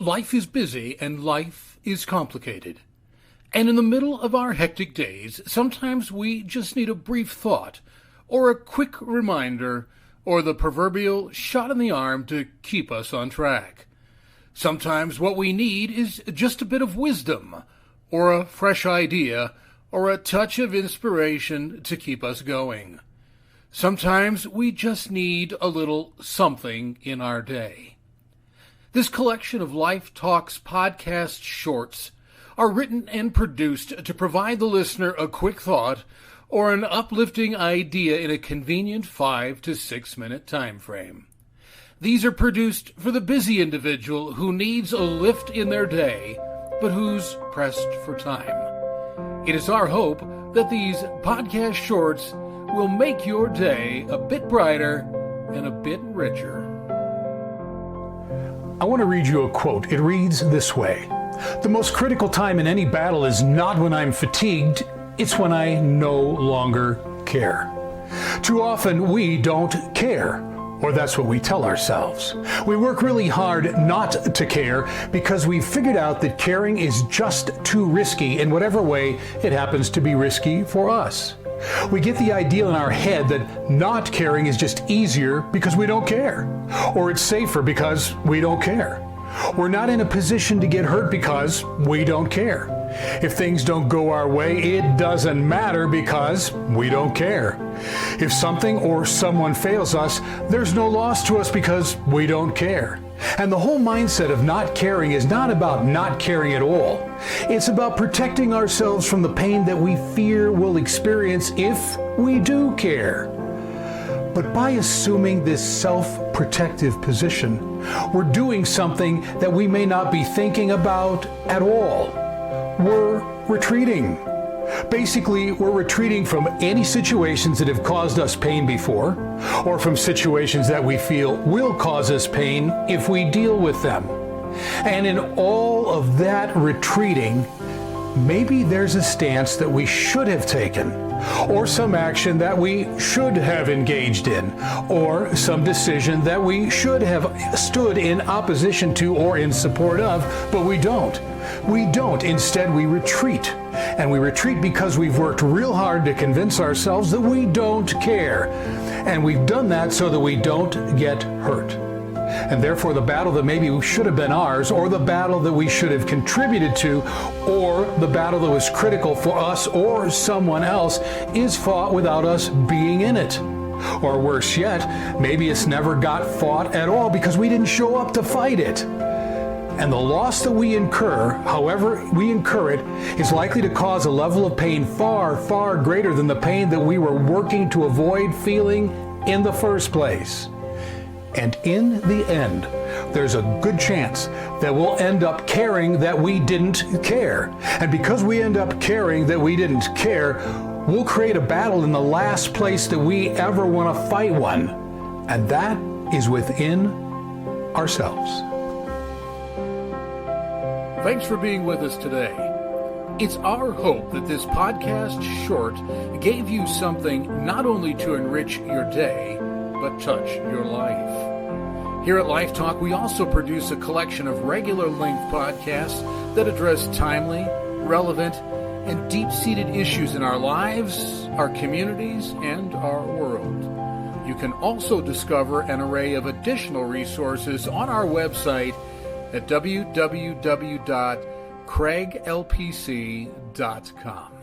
Life is busy and life is complicated. And in the middle of our hectic days, sometimes we just need a brief thought, or a quick reminder, or the proverbial shot in the arm to keep us on track. Sometimes what we need is just a bit of wisdom, or a fresh idea, or a touch of inspiration to keep us going. Sometimes we just need a little something in our day. This collection of Life Talks podcast shorts are written and produced to provide the listener a quick thought or an uplifting idea in a convenient 5 to 6 minute time frame. These are produced for the busy individual who needs a lift in their day, but who's pressed for time. It is our hope that these podcast shorts will make your day a bit brighter and a bit richer. I want to read you a quote. It reads this way: "The most critical time in any battle is not when I'm fatigued, it's when I no longer care." Too often we don't care, or that's what we tell ourselves. We work really hard not to care because we've figured out that caring is just too risky in whatever way it happens to be risky for us. We get the ideal in our head that not caring is just easier because we don't care, or it's safer because we don't care. We're not in a position to get hurt because we don't care. If things don't go our way, it doesn't matter because we don't care. If something or someone fails us, there's no loss to us because we don't care. And the whole mindset of not caring is not about not caring at all. It's about protecting ourselves from the pain that we fear we'll experience if we do care. But by assuming this self-protective position, we're doing something that we may not be thinking about at all. We're retreating. Basically, we're retreating from any situations that have caused us pain before, or from situations that we feel will cause us pain if we deal with them. And in all of that retreating, maybe there's a stance that we should have taken, or some action that we should have engaged in, or some decision that we should have stood in opposition to or in support of, but we don't. We don't. Instead, we retreat. And we retreat because we've worked real hard to convince ourselves that we don't care. And we've done that so that we don't get hurt. And therefore, the battle that maybe should have been ours, or the battle that we should have contributed to, or the battle that was critical for us or someone else, is fought without us being in it. Or worse yet, maybe it's never got fought at all because we didn't show up to fight it. And the loss that we incur, however we incur it, is likely to cause a level of pain far, far greater than the pain that we were working to avoid feeling in the first place. And in the end, there's a good chance that we'll end up caring that we didn't care. And because we end up caring that we didn't care, we'll create a battle in the last place that we ever want to fight one. And that is within ourselves. Thanks for being with us today. It's our hope that this podcast short gave you something not only to enrich your day, but touch your life. Here at Life Talk, we also produce a collection of regular length podcasts that address timely, relevant, and deep-seated issues in our lives, our communities, and our world. You can also discover an array of additional resources on our website at www.craiglpc.com.